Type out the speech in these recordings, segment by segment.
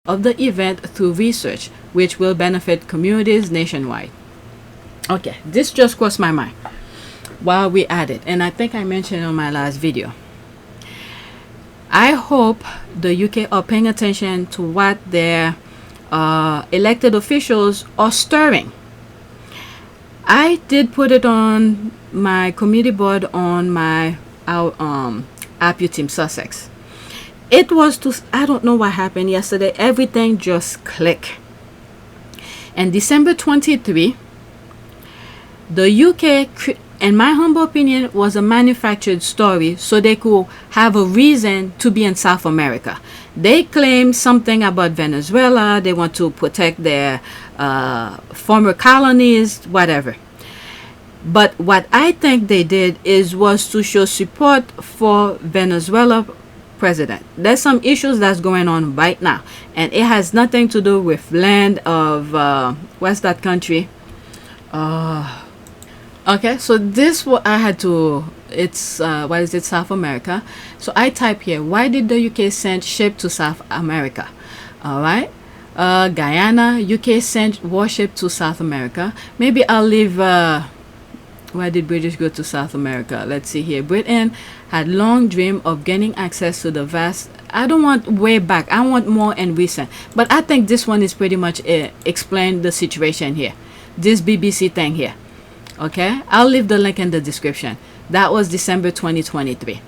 of the event through research, which will benefit communities nationwide. Okay, this just crossed my mind while we at it, and I think I mentioned on my last video. I hope the UK are paying attention to what their elected officials are stirring. I did put it on my committee board on my APU Team Sussex. It was to, I don't know what happened yesterday. Everything just clicked. And December 23, the UK, in my humble opinion, was a manufactured story so they could have a reason to be in South America. They claim something about Venezuela. They want to protect their former colonies, whatever. But what I think they did was to show support for Venezuela president. There's some issues that's going on right now, and it has nothing to do with land of what's that country? Okay, so this what I had to, it's what is it, South America. So I type here, why did the UK send ship to South America? All right, Guyana, UK sent warship to South America. Maybe I'll leave why did British go to South America? Let's see here. Britain had long dreamed of gaining access to the vast. I don't want way back. I want more and recent. But I think this one is pretty much explain the situation here. This BBC thing here. Okay, I'll leave the link in the description. That was December 2023.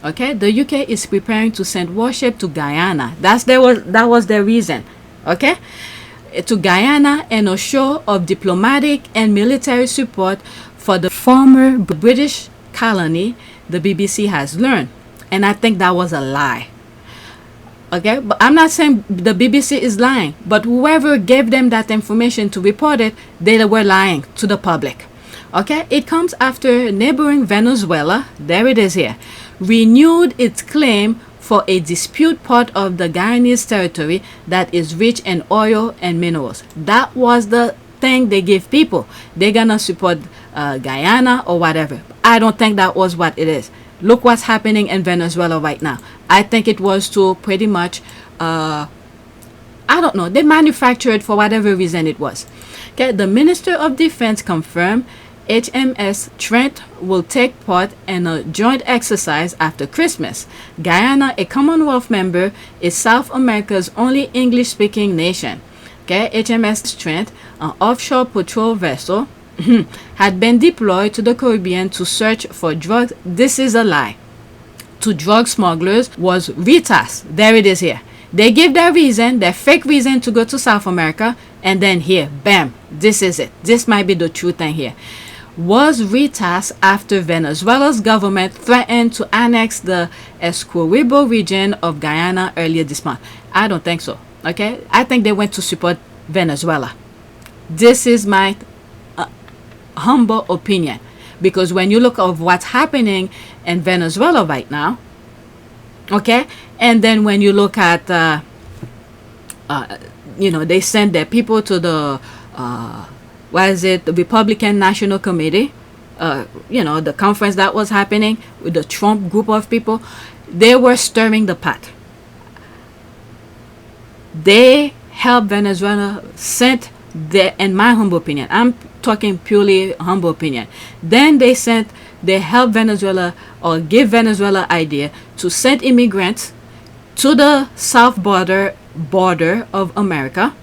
Okay, the UK is preparing to send warship to Guyana. That was their reason. Okay, to Guyana and a show of diplomatic and military support for the former British colony, the BBC has learned. And I think that was a lie. Okay, but I'm not saying the BBC is lying, but whoever gave them that information to report it, they were lying to the public. Okay, it comes after neighboring Venezuela, there it is here, renewed its claim for a dispute part of the Guyanese territory that is rich in oil and minerals. That was the thing they give people. They're gonna support Guyana or whatever. I don't think that was what it is. Look what's happening in Venezuela right now. I think it was to pretty much I don't know, they manufactured for whatever reason it was. Okay, the Minister of Defense confirmed HMS Trent will take part in a joint exercise after Christmas. Guyana, a Commonwealth member, is South America's only English-speaking nation. Okay, HMS Trent, an offshore patrol vessel, had been deployed to the Caribbean to search for drugs. This is a lie. To drug smugglers was RETAS. There it is here. They give their reason, their fake reason to go to South America, and then here, bam, this is it. This might be the true thing here. Was RETAS after Venezuela's government threatened to annex the Essequibo region of Guyana earlier this month? I don't think so. Okay, I think they went to support Venezuela. This is my humble opinion, because when you look at what's happening in Venezuela right now, okay, and then when you look at you know, they send their people to the what is it, the Republican National Committee, you know, the conference that was happening with the Trump group of people. They were stirring the pot. They helped Venezuela, sent their, in my humble opinion, I'm talking purely humble opinion, then they helped Venezuela, or give Venezuela idea to send immigrants to the south border of America,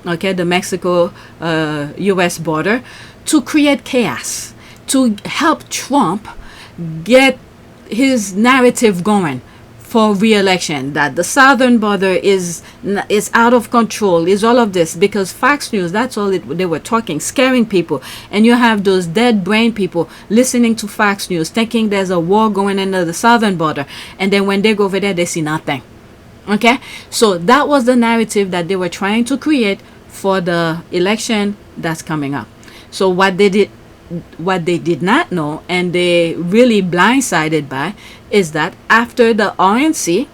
okay, the Mexico US border, to create chaos, to help Trump get his narrative going for re-election, that the southern border is out of control, is all of this, because Fox News, that's all they were talking, scaring people. And you have those dead brain people listening to Fox News, thinking there's a war going into the southern border, and then when they go over there, they see nothing. Okay, so that was the narrative that they were trying to create for the election that's coming up. So what they did not know, and they really blindsided by, is that after the RNC,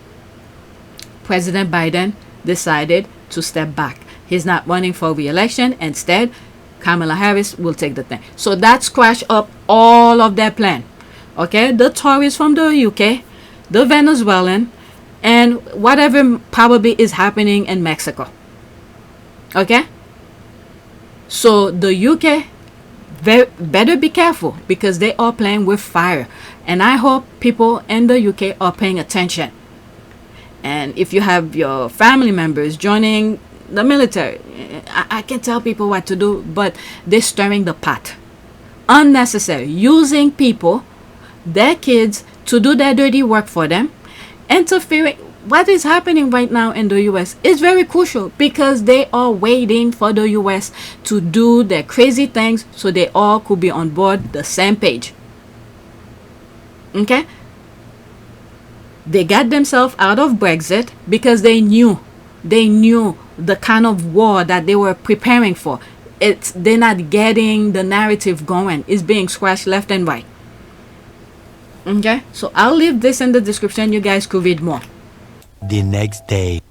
President Biden decided to step back. He's not running for re-election. Instead, Kamala Harris will take the thing. So that squashed up all of their plan. Okay, the Tories from the UK, the Venezuelan, and whatever probably is happening in Mexico. Okay? So the UK better be careful, because they are playing with fire. And I hope people in the UK are paying attention. And if you have your family members joining the military, I can tell people what to do, but they're stirring the pot. Unnecessary. Using people, their kids, to do their dirty work for them. Interfering. What is happening right now in the US is very crucial, because they are waiting for the US to do their crazy things so they all could be on board the same page. Okay? They got themselves out of Brexit because they knew the kind of war that they were preparing for. They're not getting the narrative going. It's being scratched left and right. Okay? So I'll leave this in the description. You guys could read more. The next day.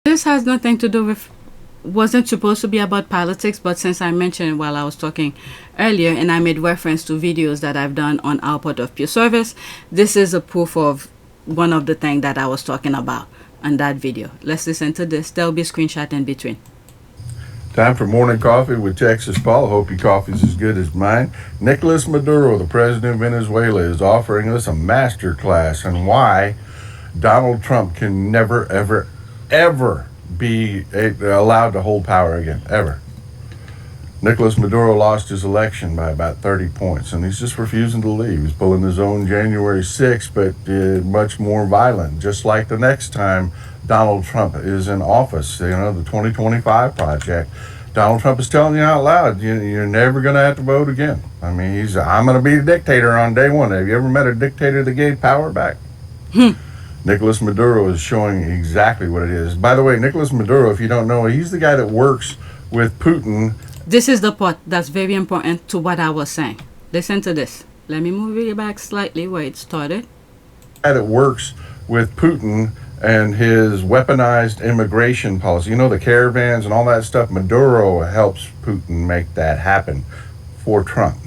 This has nothing to do with, wasn't supposed to be about politics, but since I mentioned it while I was talking earlier, and I made reference to videos that I've done on Output of Pure Service, this is a proof of one of the things that I was talking about on that video. Let's listen to this. There'll be a screenshot in between. Time for morning coffee with Texas Paul. I hope your coffee's as good as mine. Nicolas Maduro, the president of Venezuela, is offering us a master class on why Donald Trump can never, ever, ever be allowed to hold power again, ever. Nicolas Maduro lost his election by about 30 points, and he's just refusing to leave. He's pulling his own January 6th, but much more violent, just like the next time Donald Trump is in office, the 2025 project. Donald Trump is telling you out loud, you're never going to have to vote again. I mean, I'm going to be a dictator on day one. Have you ever met a dictator that gave power back? Nicolas Maduro is showing exactly what it is. By the way, Nicolas Maduro, if you don't know, he's the guy that works with Putin. This is the part that's very important to what I was saying. Listen to this. Let me move it back slightly where it started. The guy that works with Putin and his weaponized immigration policy, the caravans and all that stuff. Maduro helps Putin make that happen for Trump.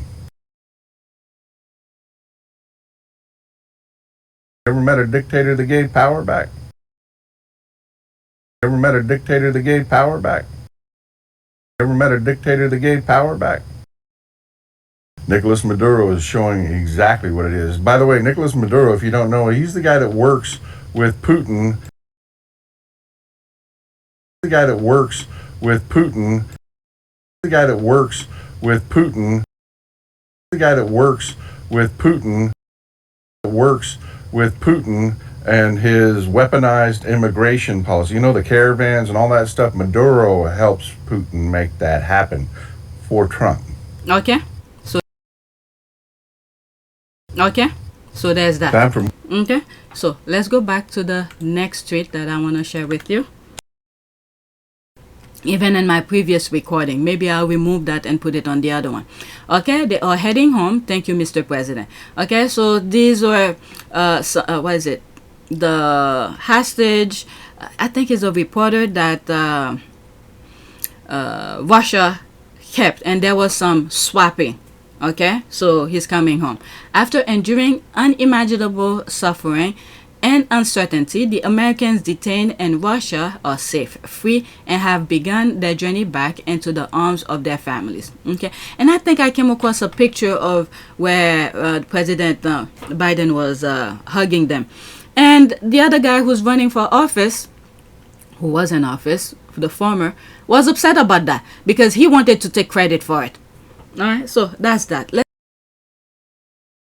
Ever met a dictator that gave power back? Ever met a dictator that gave power back? Ever met a dictator that gave power back? Nicolas Maduro is showing exactly what it is. By the way, Nicolas Maduro, if you don't know, he's the guy that works with Putin. The guy that works with Putin. The guy that works with Putin. The guy that works with Putin. Works with Putin and his weaponized immigration policy. The caravans and all that stuff. Maduro helps Putin make that happen for Trump. Okay. So there's that. Time for Okay. So let's go back to the next tweet that I want to share with you. Even in my previous recording, maybe I'll remove that and put it on the other one. Okay, they are heading home. Thank you, Mr. President. Okay, so these were what is it, the hostage, I think is a reporter that Russia kept, and there was some swapping. Okay, so he's coming home after enduring unimaginable suffering and uncertainty. The Americans detained in Russia are safe, free, and have begun their journey back into the arms of their families. Okay, and I think I came across a picture of where President Biden was hugging them, and the other guy who's running for office, who was in office, the former, was upset about that because he wanted to take credit for it. All right, so that's that.